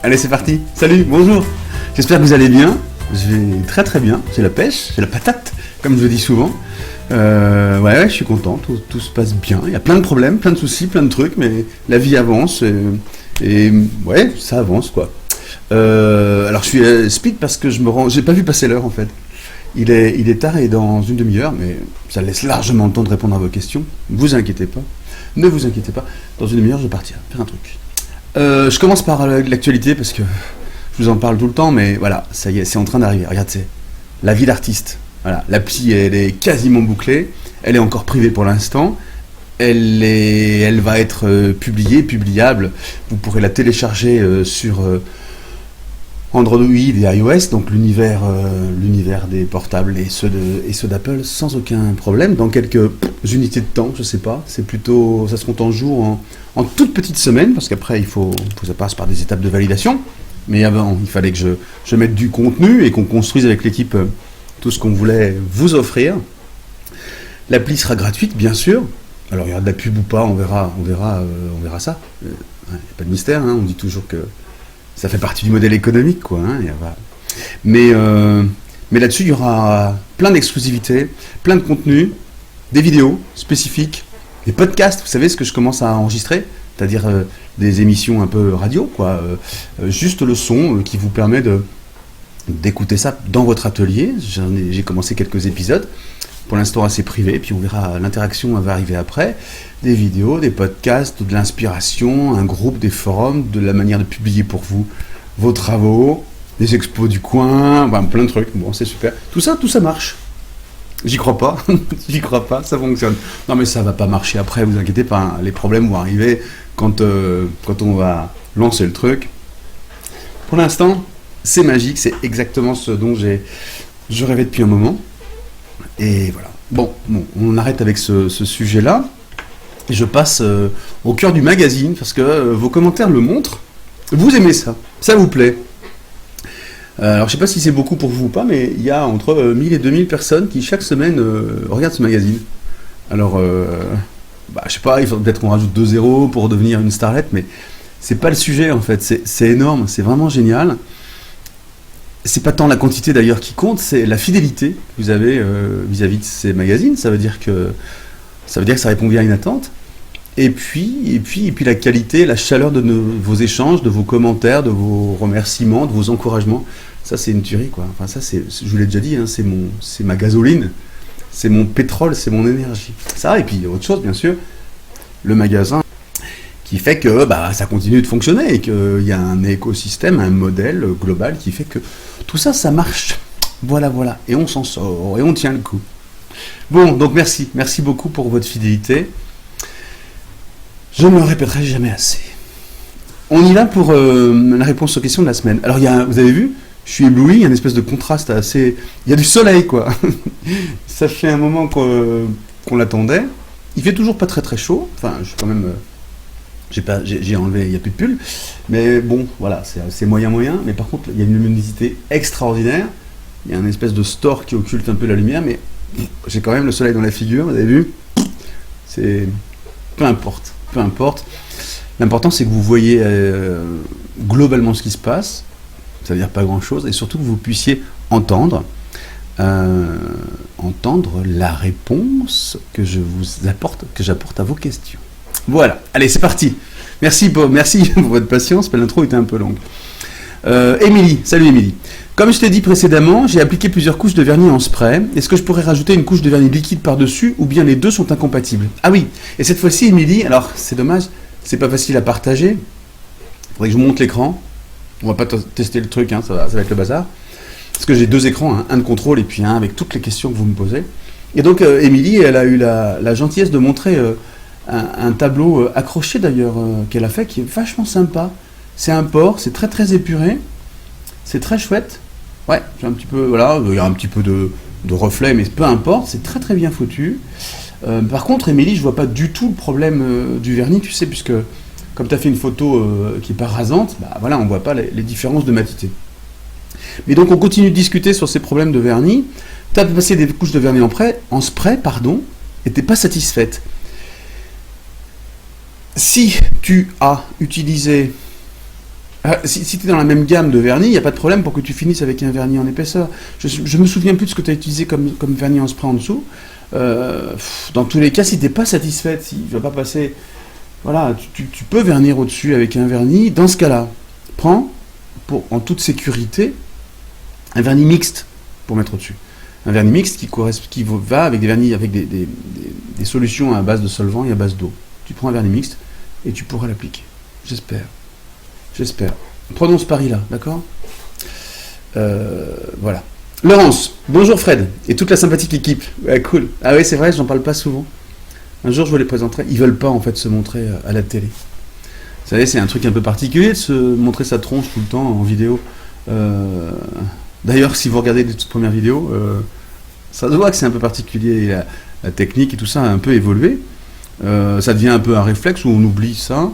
Allez, c'est parti. Salut, bonjour. J'espère que vous allez bien. Je vais très très bien. J'ai la pêche, j'ai la patate, comme je le dis souvent. Ouais, je suis content. Tout se passe bien. Il y a plein de problèmes, plein de soucis, plein de trucs, mais la vie avance et ouais, ça avance quoi. Alors je suis speed parce que j'ai pas vu passer l'heure en fait. Il est tard et dans une demi-heure, mais ça laisse largement le temps de répondre à vos questions. Ne vous inquiétez pas. Ne vous inquiétez pas. Dans une demi-heure, je vais partir faire un truc. Je commence par l'actualité parce que je vous en parle tout le temps, mais voilà, ça y est, c'est en train d'arriver. Regarde, c'est la vie d'artiste. Voilà, l'appli, elle est quasiment bouclée. Elle est encore privée pour l'instant. Elle va être publiable. Vous pourrez la télécharger sur Android et iOS, donc l'univers des portables et ceux d'Apple sans aucun problème. Dans quelques unités de temps, je sais pas. C'est plutôt, ça se compte en jours, en toute petite semaine, parce qu'après il faut ça passe par des étapes de validation. Mais avant, il fallait que je mette du contenu et qu'on construise avec l'équipe tout ce qu'on voulait vous offrir. L'appli sera gratuite, bien sûr. Alors il y aura de la pub ou pas, on verra ça. Il n'y a pas de mystère, hein, on dit toujours que ça fait partie du modèle économique, quoi. Hein, mais là-dessus, il y aura plein d'exclusivités, plein de contenus, des vidéos spécifiques, des podcasts. Vous savez ce que je commence à enregistrer, c'est-à-dire des émissions un peu radio, quoi. Juste le son qui vous permet d'écouter ça dans votre atelier. J'ai commencé quelques épisodes, pour l'instant assez privés, puis on verra, l'interaction va arriver après. Des vidéos, des podcasts, de l'inspiration, un groupe, des forums, de la manière de publier pour vous vos travaux, des expos du coin, ben, plein de trucs. Bon, c'est super. Tout ça marche. J'y crois pas. J'y crois pas, ça fonctionne. Non, mais ça va pas marcher après, vous inquiétez pas. Hein. Les problèmes vont arriver quand on va lancer le truc. Pour l'instant, c'est magique, c'est exactement ce dont je rêvais depuis un moment. Et voilà. Bon, on arrête avec ce sujet-là. Et je passe au cœur du magazine, parce que vos commentaires le montrent. Vous aimez ça, ça vous plaît. Alors je sais pas si c'est beaucoup pour vous ou pas, mais il y a entre 1000 et 2000 personnes qui chaque semaine regardent ce magazine. Alors, je sais pas, il faut peut-être qu'on rajoute 2 zéros pour devenir une starlette, mais c'est pas le sujet en fait, c'est énorme, c'est vraiment génial. C'est pas tant la quantité d'ailleurs qui compte, c'est la fidélité que vous avez vis-à-vis de ces magazines. Ça veut dire que ça répond bien à une attente. Et puis la qualité, la chaleur de vos échanges, de vos commentaires, de vos remerciements, de vos encouragements. Ça, c'est une tuerie, quoi. Enfin, ça, je vous l'ai déjà dit, hein, c'est ma gasoline, c'est mon pétrole, c'est mon énergie. Ça, et puis autre chose, bien sûr, le magasin qui fait que ça continue de fonctionner et qu'il y a un écosystème, un modèle global qui fait que tout ça, ça marche. Voilà. Et on s'en sort, et on tient le coup. Bon, donc merci beaucoup pour votre fidélité. Je ne le répéterai jamais assez. On y va pour la réponse aux questions de la semaine. Alors, vous avez vu, je suis ébloui, il y a une espèce de contraste assez... Il y a du soleil, quoi. Ça fait un moment qu'on l'attendait. Il fait toujours pas très très chaud. Enfin, je suis quand même... j'ai enlevé, il n'y a plus de pull. Mais bon, voilà, c'est moyen. Mais par contre, il y a une luminosité extraordinaire. Il y a une espèce de store qui occulte un peu la lumière, mais j'ai quand même le soleil dans la figure, vous avez vu. C'est... Peu importe. L'important, c'est que vous voyez globalement ce qui se passe. Ça veut dire pas grand-chose. Et surtout que vous puissiez entendre la réponse que j'apporte à vos questions. Voilà. Allez, c'est parti. Merci pour votre patience. L'intro était un peu longue. Émilie. Salut Émilie. Comme je t'ai dit précédemment, j'ai appliqué plusieurs couches de vernis en spray. Est-ce que je pourrais rajouter une couche de vernis liquide par-dessus ou bien les deux sont incompatibles? Ah oui, et cette fois-ci, Émilie, alors c'est dommage, c'est pas facile à partager. Il faudrait que je vous montre l'écran. On va pas tester le truc, hein, ça va être le bazar. Parce que j'ai 2 écrans, hein, un de contrôle et puis un avec toutes les questions que vous me posez. Et donc, Émilie, elle a eu la gentillesse de montrer un tableau accroché d'ailleurs qu'elle a fait qui est vachement sympa. C'est un port, c'est très très épuré, c'est très chouette. Ouais, j'ai un petit peu, voilà, il y a un petit peu de reflet, mais peu importe, c'est très très bien foutu. Par contre, Émilie, je vois pas du tout le problème du vernis, tu sais, puisque comme tu as fait une photo qui est pas rasante, voilà, on voit pas les différences de matité. Mais donc on continue de discuter sur ces problèmes de vernis. Tu as passé des couches de vernis en spray, et t'es pas satisfaite. Si tu as utilisé Si tu es dans la même gamme de vernis, il n'y a pas de problème pour que tu finisses avec un vernis en épaisseur. Je me souviens plus de ce que tu as utilisé comme vernis en spray en dessous. Dans tous les cas, si tu n'es pas satisfaite, si tu ne vas pas passer... Voilà, tu peux vernir au-dessus avec un vernis. Dans ce cas-là, prends, en toute sécurité, un vernis mixte pour mettre au-dessus. Un vernis mixte qui va avec des vernis, avec des solutions à base de solvant et à base d'eau. Tu prends un vernis mixte et tu pourras l'appliquer. J'espère. Prenons ce pari-là, d'accord? Voilà. Laurence, bonjour Fred, et toute la sympathique équipe. Ouais, cool. Ah oui, c'est vrai, j'en parle pas souvent. Un jour, je vous les présenterai. Ils veulent pas, en fait, se montrer à la télé. Vous savez, c'est un truc un peu particulier de se montrer sa tronche tout le temps en vidéo. D'ailleurs, si vous regardez les toutes premières vidéos, ça se voit que c'est un peu particulier. La technique et tout ça a un peu évolué. Ça devient un peu un réflexe où on oublie ça.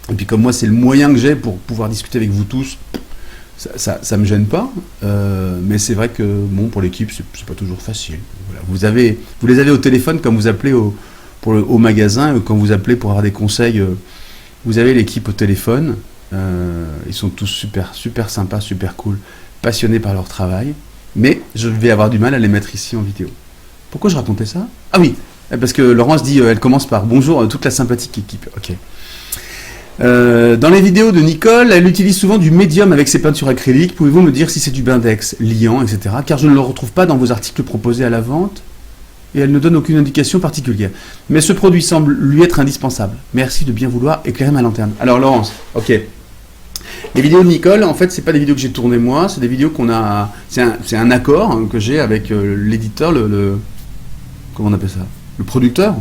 Et puis comme moi, c'est le moyen que j'ai pour pouvoir discuter avec vous tous, ça me gêne pas. Mais c'est vrai que, bon, pour l'équipe, c'est pas toujours facile. Voilà. Vous les avez au téléphone quand vous appelez au magasin, quand vous appelez pour avoir des conseils. Vous avez l'équipe au téléphone. Ils sont tous super, super sympas, super cool, passionnés par leur travail. Mais je vais avoir du mal à les mettre ici en vidéo. Pourquoi je racontais ça? Ah oui, parce que Laurence dit, elle commence par « Bonjour, toute la sympathique équipe ». Ok. Dans les vidéos de Nicole, elle utilise souvent du médium avec ses peintures acryliques. Pouvez-vous me dire si c'est du Bindex, liant, etc. Car je ne le retrouve pas dans vos articles proposés à la vente et elle ne donne aucune indication particulière. Mais ce produit semble lui être indispensable. Merci de bien vouloir éclairer ma lanterne. Alors Laurence, ok. Les vidéos de Nicole, en fait, c'est pas des vidéos que j'ai tournées moi, c'est des vidéos qu'on a... C'est un accord que j'ai avec l'éditeur, comment on appelle ça? Le producteur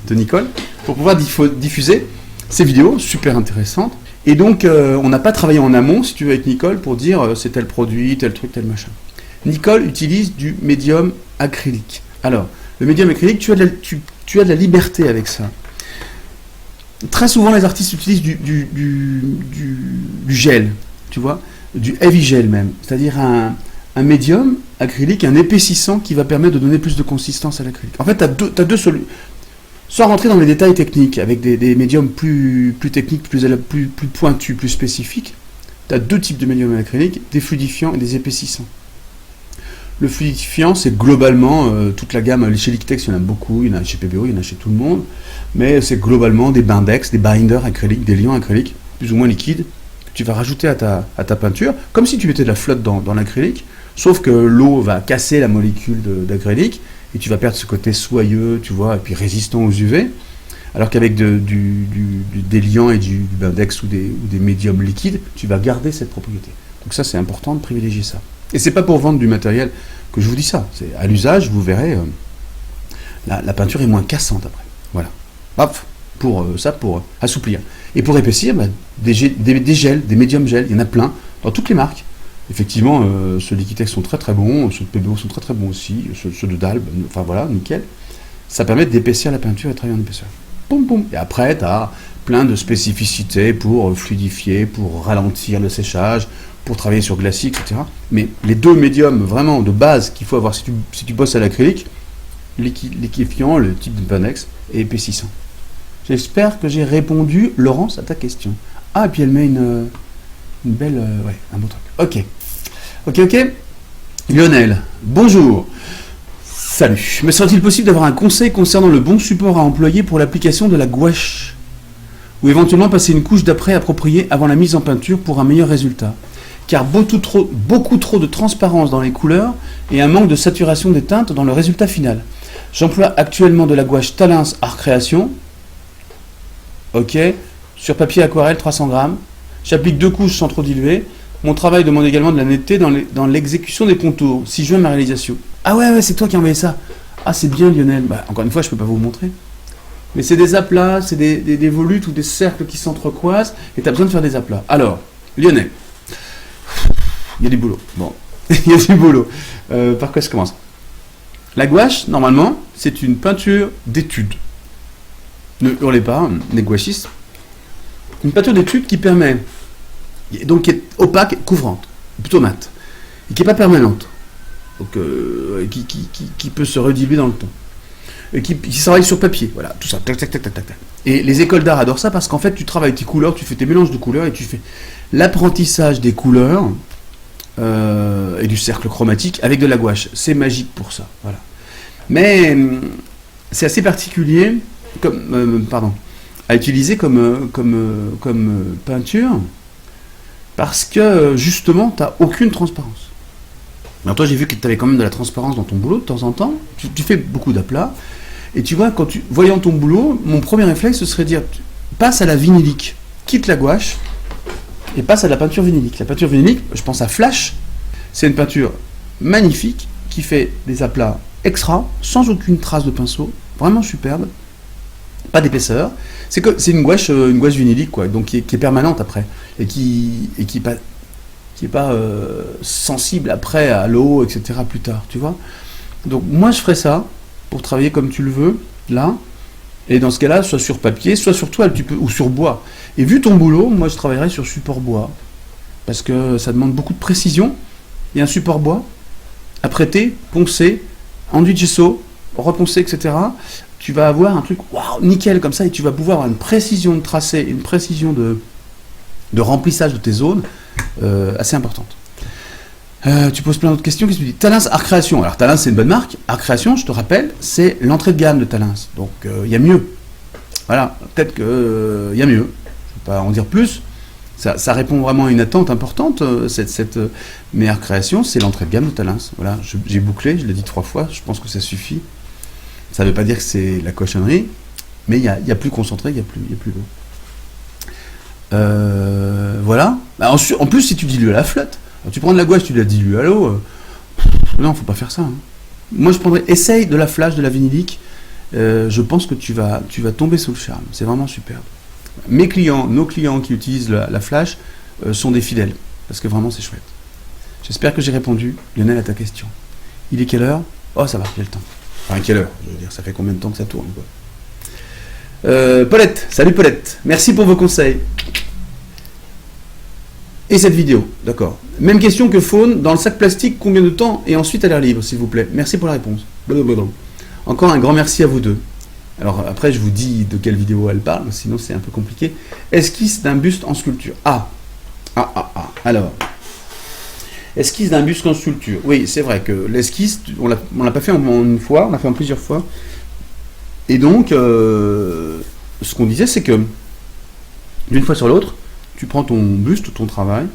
de Nicole, pour pouvoir diffuser ces vidéos super intéressantes. Et donc, on n'a pas travaillé en amont, si tu veux, avec Nicole, pour dire c'est tel produit, tel truc, tel machin. Nicole utilise du médium acrylique. Alors, le médium acrylique, tu as de la liberté avec ça. Très souvent, les artistes utilisent du gel, tu vois, du heavy gel même, c'est-à-dire un médium acrylique, un épaississant qui va permettre de donner plus de consistance à l'acrylique. En fait, tu as deux solutions. Sans rentrer dans les détails techniques, avec des médiums plus techniques, plus pointus, plus spécifiques, tu as deux types de médiums acryliques, des fluidifiants et des épaississants. Le fluidifiant, c'est globalement toute la gamme. Chez Liquitex, il y en a beaucoup, il y en a chez PBO, il y en a chez tout le monde, mais c'est globalement des Bindex, des binders acryliques, des liants acryliques, plus ou moins liquides, que tu vas rajouter à ta peinture, comme si tu mettais de la flotte dans l'acrylique, sauf que l'eau va casser la molécule d'acrylique, et tu vas perdre ce côté soyeux, tu vois, et puis résistant aux UV, alors qu'avec des liants et du Bindex ou des médiums liquides, tu vas garder cette propriété. Donc ça, c'est important de privilégier ça. Et c'est pas pour vendre du matériel que je vous dis ça. C'est à l'usage, vous verrez, la peinture est moins cassante après. Voilà. Hop, pour assouplir. Et pour épaissir, des gels, des médiums gels, il y en a plein, dans toutes les marques. Effectivement, ceux de Liquitex sont très très bons, ceux de PBO sont très très bons aussi, ceux de Dalb, enfin voilà, nickel. Ça permet d'épaissir la peinture et de travailler en épaisseur. Poum poum. Et après, tu as plein de spécificités pour fluidifier, pour ralentir le séchage, pour travailler sur glacis, etc. Mais les deux médiums vraiment de base qu'il faut avoir si tu bosses à l'acrylique, liquéfiant, le type de Bindex, et épaississant. J'espère que j'ai répondu, Laurence, à ta question. Ah, et puis elle met une belle... ouais, un bon truc. Ok. Lionel, bonjour. Salut. Me serait-il possible d'avoir un conseil concernant le bon support à employer pour l'application de la gouache? Ou éventuellement passer une couche d'après appropriée avant la mise en peinture pour un meilleur résultat? Car beaucoup trop de transparence dans les couleurs et un manque de saturation des teintes dans le résultat final. J'emploie actuellement de la gouache Talens Art Création, ok, sur papier aquarelle 300 grammes. J'applique 2 couches sans trop diluer. Mon travail demande également de la netteté dans l'exécution des contours. 6 juin, ma réalisation. Ah ouais, c'est toi qui as envoyé ça. Ah, c'est bien, Lionel. Encore une fois, je ne peux pas vous montrer. Mais c'est des aplats, c'est des volutes ou des cercles qui s'entrecroisent, et tu as besoin de faire des aplats. Alors, Lionel, il y a du boulot. Bon, il y a du boulot. Par quoi je commence? La gouache, normalement, c'est une peinture d'étude. Ne hurlez pas, les gouachistes. Une peinture d'étude qui permet, donc qui est opaque, couvrante, plutôt mate, et qui n'est pas permanente, donc qui peut se rediluer dans le temps. qui travaille sur papier. Voilà, tout ça. Tac, tac, tac, tac, tac. Et les écoles d'art adorent ça parce qu'en fait, tu travailles tes couleurs, tu fais tes mélanges de couleurs et tu fais l'apprentissage des couleurs et du cercle chromatique avec de la gouache. C'est magique pour ça. Voilà. Mais c'est assez particulier à utiliser comme peinture parce que justement, tu n'as aucune transparence. Alors toi, j'ai vu que tu avais quand même de la transparence dans ton boulot de temps en temps. Tu fais beaucoup d'aplats. Et tu vois, voyant ton boulot, mon premier réflexe, ce serait de dire, passe à la vinylique, quitte la gouache, et passe à la peinture vinylique. La peinture vinylique, je pense à Flash, c'est une peinture magnifique, qui fait des aplats extra, sans aucune trace de pinceau, vraiment superbe, pas d'épaisseur. C'est une gouache vinylique, quoi, donc qui est permanente après, et qui est pas sensible après à l'eau, etc. plus tard, tu vois. Donc moi je ferais ça, pour travailler comme tu le veux, là, et dans ce cas-là, soit sur papier, soit sur toile, ou sur bois. Et vu ton boulot, moi je travaillerais sur support bois, parce que ça demande beaucoup de précision. Il y a un support bois, à prêter, poncer, enduit de gesso, reponcer, etc. Tu vas avoir un truc, waouh, nickel, comme ça, et tu vas pouvoir avoir une précision de tracé, une précision de remplissage de tes zones, assez importante. Tu poses plein d'autres questions. Qu'est-ce que tu dis? Talens Art Création. Alors Talens, c'est une bonne marque. Art Création, je te rappelle, c'est l'entrée de gamme de Talens. Donc il y a mieux. Voilà, peut-être qu'il y a mieux. Je ne vais pas en dire plus. Ça répond vraiment à une attente importante. Mais Art Création, c'est l'entrée de gamme de Talens. Voilà, j'ai bouclé, je l'ai dit 3 fois. Je pense que ça suffit. Ça ne veut pas dire que c'est la cochonnerie, mais il y a plus concentré, il y a plus d'eau. Voilà. En plus, si tu dilues à la flotte, alors, tu prends de la gouache, tu la dilues à l'eau. Non, faut pas faire ça. Hein. Moi, je prendrais. Essaye de la flash, de la vinylique. Je pense que tu vas tomber sous le charme. C'est vraiment superbe. Nos clients qui utilisent la flash sont des fidèles. Parce que vraiment, c'est chouette. J'espère que j'ai répondu, Lionel, à ta question. Il est quelle heure? Oh, ça va, j'ai le temps. Enfin, quelle heure? Je veux dire, ça fait combien de temps que ça tourne, quoi. Paulette, salut Paulette. Merci pour vos conseils. Et cette vidéo, d'accord. Même question que Faune, dans le sac plastique, combien de temps et ensuite à l'air libre, s'il vous plaît. Merci pour la réponse. Blablabla. Encore un grand merci à vous deux. Alors après, je vous dis de quelle vidéo elle parle, sinon c'est un peu compliqué. Esquisse d'un buste en sculpture. Alors, esquisse d'un buste en sculpture. Oui, c'est vrai que l'esquisse, on l'a pas fait en une fois, on l'a fait en plusieurs fois. Et donc, ce qu'on disait, c'est que d'une fois sur l'autre, tu prends ton buste, ton travail,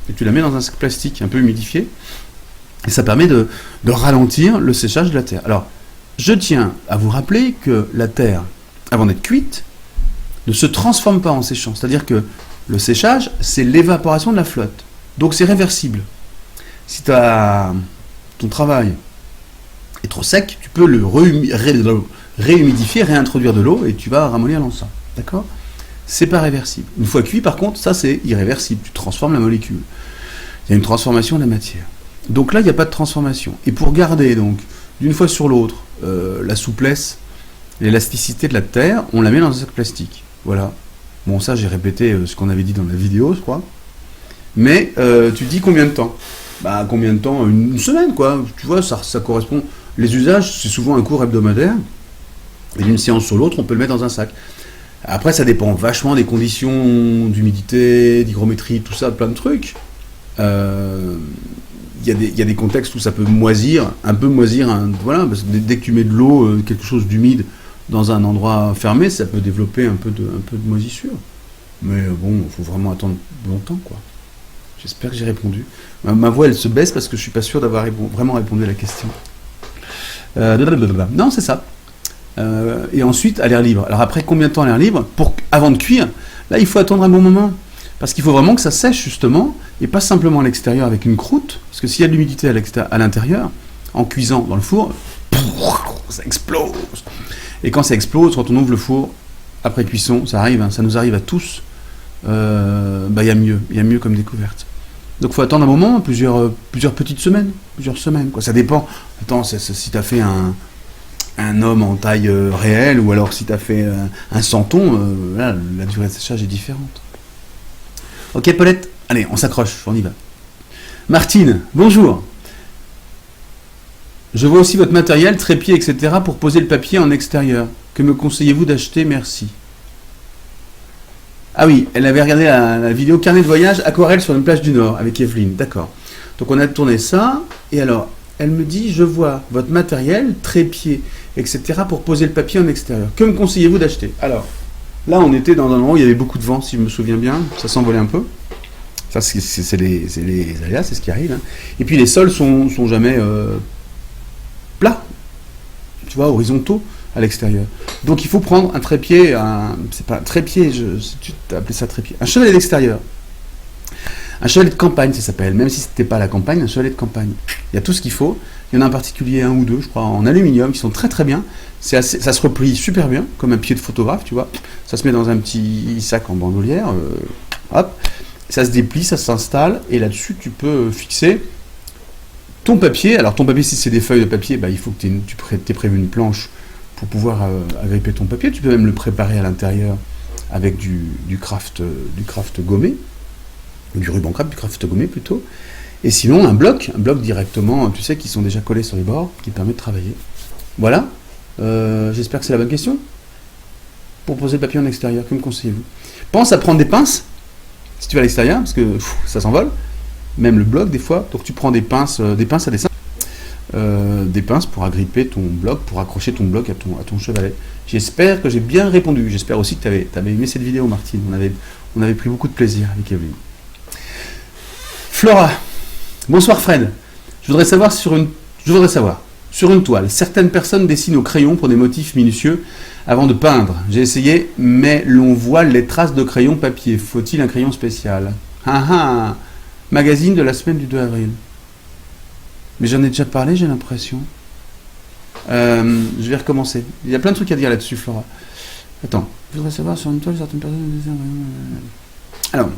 et tu la mets dans un sac plastique un peu humidifié, et ça permet de ralentir le séchage de la terre. Alors, je tiens à vous rappeler que la terre, avant d'être cuite, ne se transforme pas en séchant. C'est-à-dire que le séchage, c'est l'évaporation de la flotte. Donc c'est réversible. Si ton travail est trop sec, tu peux le réhumidifier, réintroduire de l'eau, et tu vas ramollir l'ensemble. D'accord ? C'est pas réversible. Une fois cuit, par contre, ça c'est irréversible. Tu transformes la molécule. Il y a une transformation de la matière. Donc là, il n'y a pas de transformation. Et pour garder, donc, d'une fois sur l'autre, la souplesse, l'élasticité de la terre, on la met dans un sac plastique. Voilà. Bon, ça, j'ai répété ce qu'on avait dit dans la vidéo, je crois. Mais tu dis combien de temps? Bah, combien de temps? Une semaine, quoi. Tu vois, ça correspond. Les usages, c'est souvent un cours hebdomadaire. Et d'une séance sur l'autre, on peut le mettre dans un sac. Après, ça dépend vachement des conditions d'humidité, d'hygrométrie, tout ça, plein de trucs. Il y a des contextes où ça peut moisir, voilà, parce que dès que tu mets de l'eau, quelque chose d'humide dans un endroit fermé, ça peut développer un peu de moisissure. Mais bon, il faut vraiment attendre longtemps, quoi. J'espère que j'ai répondu. Ma voix, elle se baisse parce que je suis pas sûr d'avoir vraiment répondu à la question. Non, c'est ça. Et ensuite, à l'air libre. Alors après, combien de temps à l'air libre? Avant de cuire, là, il faut attendre un bon moment. Parce qu'il faut vraiment que ça sèche, justement, et pas simplement à l'extérieur avec une croûte. Parce que s'il y a de l'humidité à l'intérieur, en cuisant dans le four, ça explose. Et quand ça explose, quand on ouvre le four, après cuisson, ça arrive, hein, ça nous arrive à tous, il y a mieux comme découverte. Donc il faut attendre un moment, plusieurs petites semaines, quoi. Ça dépend. Attends, si tu as fait un homme en taille réelle, ou alors si tu as fait un santon, là, la durée de séchage est différente. Ok, Paulette, allez, on s'accroche, on y va. Martine, bonjour. Je vois aussi votre matériel, trépied, etc. pour poser le papier en extérieur. Que me conseillez-vous d'acheter? Merci. Ah oui, elle avait regardé la vidéo carnet de voyage aquarelle sur une plage du Nord avec Evelyne. D'accord. Donc on a tourné ça. Et alors, elle me dit, je vois votre matériel, trépied, etc. pour poser le papier en extérieur. Que me conseillez-vous d'acheter? Alors, là on était dans un endroit où il y avait beaucoup de vent, si je me souviens bien. Ça s'envolait un peu. Ça, c'est les aléas, c'est ce qui arrive. Hein. Et puis les sols sont jamais plats, tu vois, horizontaux à l'extérieur. Donc il faut prendre un trépied, c'est pas un trépied, tu as appelé ça trépied, un chevalet d'extérieur. Un chevalet de campagne, ça s'appelle, même si c'était pas à la campagne, un chevalet de campagne. Il y a tout ce qu'il faut. Il y en a en particulier un ou deux, je crois, en aluminium, qui sont très très bien. Ça se replie super bien, comme un pied de photographe, tu vois. Ça se met dans un petit sac en bandoulière, hop. Ça se déplie, ça s'installe, et là-dessus, tu peux fixer ton papier. Alors, ton papier, si c'est des feuilles de papier, bah, il faut que tu aies prévu une planche pour pouvoir agripper ton papier. Tu peux même le préparer à l'intérieur avec du craft gommé, ou du ruban craft, du craft gommé plutôt. Et sinon, un bloc directement, tu sais, qui sont déjà collés sur les bords, qui permet de travailler. Voilà. J'espère que c'est la bonne question. Pour poser le papier en extérieur, que me conseillez-vous? Pense à prendre des pinces. Si tu vas à l'extérieur, parce que ça s'envole, même le bloc des fois, donc tu prends des pinces à dessin, des pinces pour agripper ton bloc, pour accrocher ton bloc à ton chevalet. J'espère que j'ai bien répondu. J'espère aussi que tu avais aimé cette vidéo, Martine. On avait pris beaucoup de plaisir avec Evelyne. Flora, bonsoir Fred. Je voudrais savoir sur une toile, certaines personnes dessinent au crayon pour des motifs minutieux avant de peindre. J'ai essayé, mais l'on voit les traces de crayon papier. Faut-il un crayon spécial? Ah ah, magazine de la semaine du 2 avril. Mais j'en ai déjà parlé, j'ai l'impression. Je vais recommencer. Il y a plein de trucs à dire là-dessus, Flora. Attends, je voudrais savoir sur une toile, certaines personnes... Alors,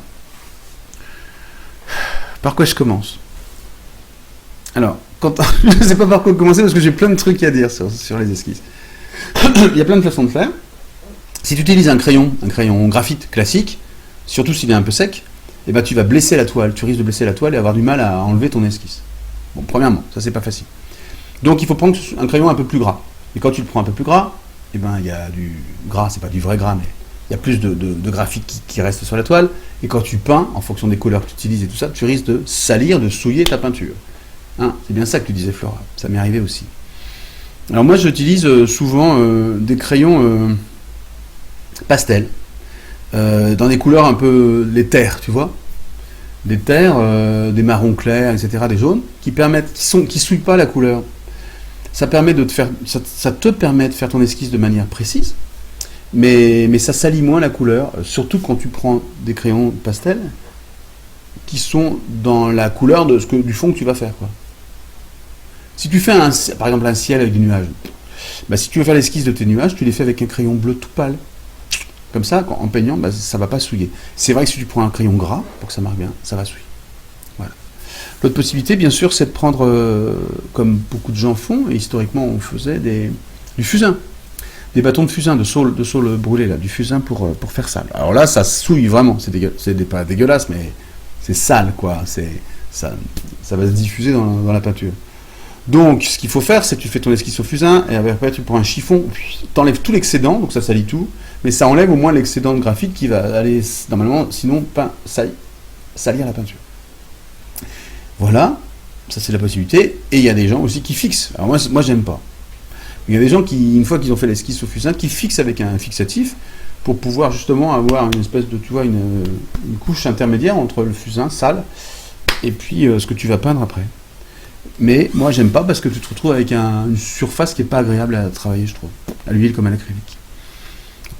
par quoi je commence? Alors, je ne sais pas par quoi commencer parce que j'ai plein de trucs à dire sur les esquisses. Il y a plein de façons de faire. Si tu utilises un crayon graphite classique, surtout s'il est un peu sec, eh ben tu vas blesser la toile. Tu risques de blesser la toile et avoir du mal à enlever ton esquisse. Bon, premièrement, ça c'est pas facile. Donc il faut prendre un crayon un peu plus gras. Et quand tu le prends un peu plus gras, eh ben il y a du gras, c'est pas du vrai gras, mais il y a plus de graphite qui reste sur la toile. Et quand tu peins, en fonction des couleurs que tu utilises et tout ça, tu risques de salir, de souiller ta peinture. Hein, c'est bien ça que tu disais, Flora. Ça m'est arrivé aussi. Alors moi, j'utilise souvent des crayons pastels, dans des couleurs un peu les terres, tu vois. Des terres, des marrons clairs, etc., des jaunes, qui souillent pas la couleur. Ça te permet de faire ton esquisse de manière précise, mais ça salit moins la couleur, surtout quand tu prends des crayons pastels qui sont dans la couleur du fond que tu vas faire, quoi. Si tu fais par exemple un ciel avec des nuages, bah, si tu veux faire l'esquisse de tes nuages, tu les fais avec un crayon bleu tout pâle. Comme ça, en peignant, bah, ça ne va pas souiller. C'est vrai que si tu prends un crayon gras, pour que ça marque bien, ça va souiller. Voilà. L'autre possibilité, bien sûr, c'est de prendre, comme beaucoup de gens font, et historiquement on faisait du fusain. Des bâtons de fusain, de saule brûlée, là, du fusain pour faire ça. Alors là, ça souille vraiment. C'est pas dégueulasse, mais c'est sale, quoi. Ça va se diffuser dans la peinture. Donc, ce qu'il faut faire, c'est que tu fais ton esquisse au fusain, et après tu prends un chiffon, t'enlèves tout l'excédent, donc ça salit tout, mais ça enlève au moins l'excédent de graphite qui va aller, normalement, sinon, salir la peinture. Voilà, ça c'est la possibilité, et il y a des gens aussi qui fixent. Alors moi j'aime pas. Il y a des gens qui, une fois qu'ils ont fait l'esquisse au fusain, qui fixent avec un fixatif, pour pouvoir justement avoir une espèce de, tu vois, une couche intermédiaire entre le fusain sale, et puis ce que tu vas peindre après. Mais moi j'aime pas parce que tu te retrouves avec une surface qui est pas agréable à travailler, je trouve, à l'huile comme à l'acrylique.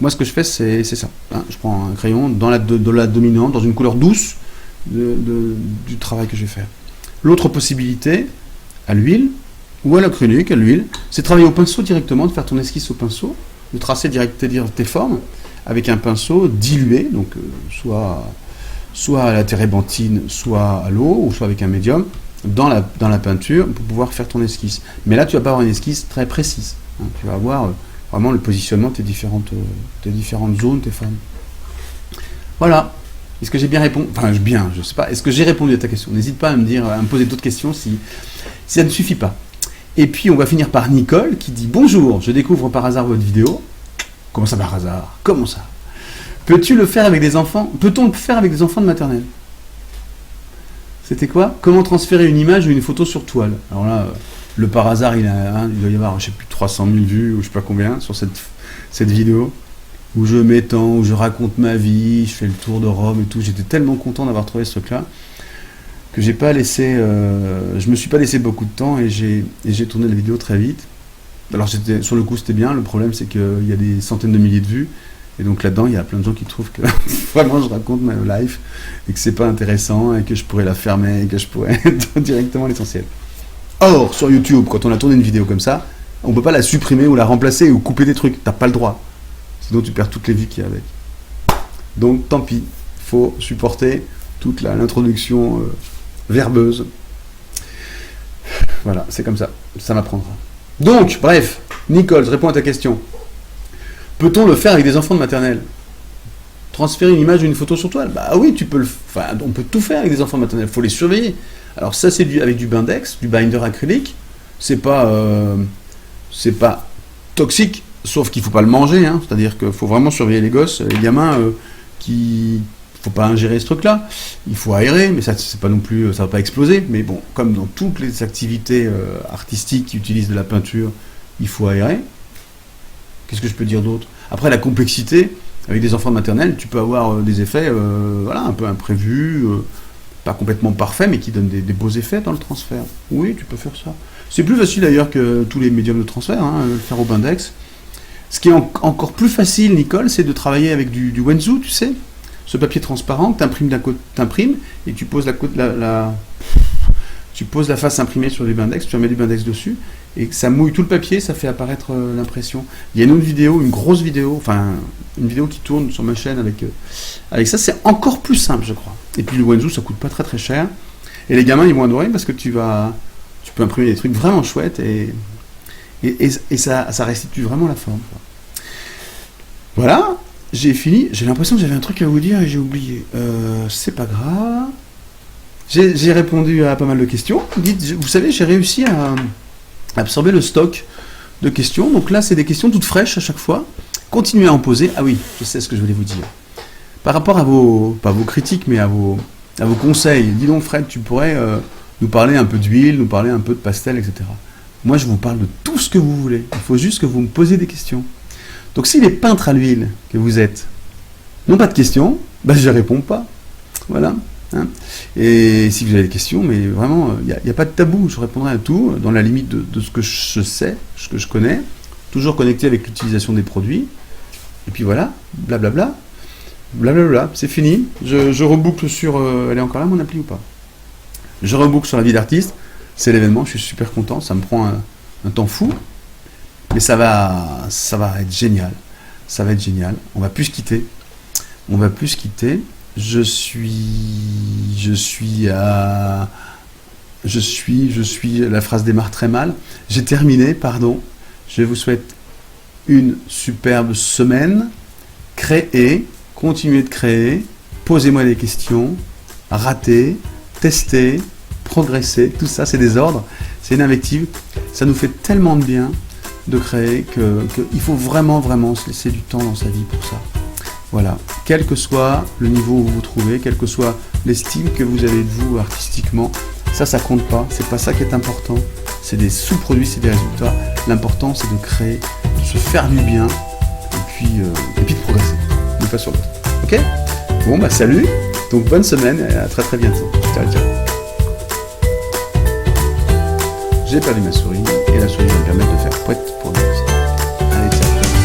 Moi ce que je fais c'est ça, hein. Je prends un crayon dans la dominante, dans une couleur douce du travail que je vais faire. L'autre possibilité, à l'huile ou à l'acrylique, à l'huile, c'est de travailler au pinceau directement, de faire ton esquisse au pinceau, de tracer directement tes formes avec un pinceau dilué, donc soit à la térébenthine, soit à l'eau, ou soit avec un médium, dans la peinture pour pouvoir faire ton esquisse. Mais là, tu vas pas avoir une esquisse très précise. Hein. Tu vas avoir vraiment le positionnement de tes différentes zones, tes formes. Voilà. Est-ce que j'ai bien répondu? Enfin, je sais pas. Est-ce que j'ai répondu à ta question? N'hésite pas à me poser d'autres questions si ça ne suffit pas. Et puis on va finir par Nicole qui dit « Bonjour, je découvre par hasard votre vidéo. » Comment ça par hasard? Comment ça? Peut-on le faire avec des enfants de maternelle? C'était quoi? Comment transférer une image ou une photo sur toile? Alors là, le par hasard, il doit y avoir, je sais plus, 300 000 vues ou je sais pas combien sur cette vidéo où je m'étends, où je raconte ma vie, je fais le tour de Rome et tout. J'étais tellement content d'avoir trouvé ce truc-là que je me suis pas laissé beaucoup de temps et j'ai tourné la vidéo très vite. Alors sur le coup c'était bien, le problème c'est qu'il y a des centaines de milliers de vues et donc là-dedans il y a plein de gens qui trouvent que vraiment je raconte ma life et que c'est pas intéressant et que je pourrais la fermer et que je pourrais être directement à l'essentiel. Or sur YouTube, quand on a tourné une vidéo comme ça, on peut pas la supprimer ou la remplacer ou couper des trucs, t'as pas le droit, sinon tu perds toutes les vues qu'il y a avec. Donc tant pis, faut supporter toute l'introduction verbeuse. Voilà, c'est comme ça m'apprendra. Donc, bref, Nicole, je réponds à ta question. Peut-on le faire avec des enfants de maternelle? Transférer une image ou une photo sur toile? Bah oui, on peut tout faire avec des enfants de maternelle, il faut les surveiller. Alors ça, c'est avec du Bindex, du binder acrylique. C'est pas toxique, sauf qu'il faut pas le manger, hein. C'est-à-dire qu'il faut vraiment surveiller les gosses, les gamins faut pas ingérer ce truc-là. Il faut aérer, mais ça, c'est pas non plus, ça va pas exploser. Mais bon, comme dans toutes les activités artistiques qui utilisent de la peinture, il faut aérer. Qu'est-ce que je peux dire d'autre? Après, la complexité, avec des enfants de maternelle, tu peux avoir des effets un peu imprévus, pas complètement parfaits, mais qui donnent des beaux effets dans le transfert. Oui, tu peux faire ça. C'est plus facile d'ailleurs que tous les médiums de transfert, le faire au Bindex. Ce qui est encore plus facile, Nicole, c'est de travailler avec du Wenzu, tu sais, ce papier transparent que t'imprimes et tu poses tu poses la face imprimée sur du Bindex, tu mets du Bindex dessus et ça mouille tout le papier, ça fait apparaître l'impression. Il y a une autre vidéo, une grosse vidéo, une vidéo qui tourne sur ma chaîne avec ça, c'est encore plus simple, je crois. Et puis le Wenzu, ça coûte pas très très cher. Et les gamins, ils vont adorer parce que tu peux imprimer des trucs vraiment chouettes et ça restitue vraiment la forme, quoi. Voilà. J'ai fini, j'ai l'impression que j'avais un truc à vous dire et j'ai oublié. C'est pas grave. J'ai répondu à pas mal de questions. Vous savez, j'ai réussi à absorber le stock de questions. Donc là, c'est des questions toutes fraîches à chaque fois. Continuez à en poser. Ah oui, je sais ce que je voulais vous dire. Par rapport à pas vos critiques, mais à vos conseils. Dis donc Fred, tu pourrais nous parler un peu d'huile, nous parler un peu de pastel, etc. Moi, je vous parle de tout ce que vous voulez. Il faut juste que vous me posiez des questions. Donc si les peintres à l'huile que vous êtes n'ont pas de questions, je ne réponds pas. Voilà. Hein. Et si vous avez des questions, mais vraiment, il n'y a pas de tabou, je répondrai à tout, dans la limite de ce que je sais, ce que je connais, toujours connecté avec l'utilisation des produits. Et puis voilà, blablabla. Blablabla, c'est fini. Je reboucle sur... elle est encore là, mon appli, ou pas? Je reboucle sur la vie d'artiste. C'est l'événement, je suis super content, ça me prend un temps fou. Mais ça va être génial. Ça va être génial. On va plus se quitter. Je suis, la phrase démarre très mal. J'ai terminé, pardon. Je vous souhaite une superbe semaine. Créez, continuez de créer. Posez-moi des questions. Ratez, testez, progressez. Tout ça, c'est des ordres. C'est une invective. Ça nous fait tellement de bien de créer qu'il faut vraiment se laisser du temps dans sa vie pour ça. Voilà, quel que soit le niveau où vous vous trouvez, quelle que soit l'estime que vous avez de vous artistiquement, ça compte pas, c'est pas ça qui est important, c'est des sous-produits, c'est des résultats. L'important c'est de créer, de se faire du bien et puis de progresser, d'une façon ou l'autre. Ok? Bon salut, donc bonne semaine et à très très bientôt. Ciao. J'ai perdu ma souris et la souris va me permettre de faire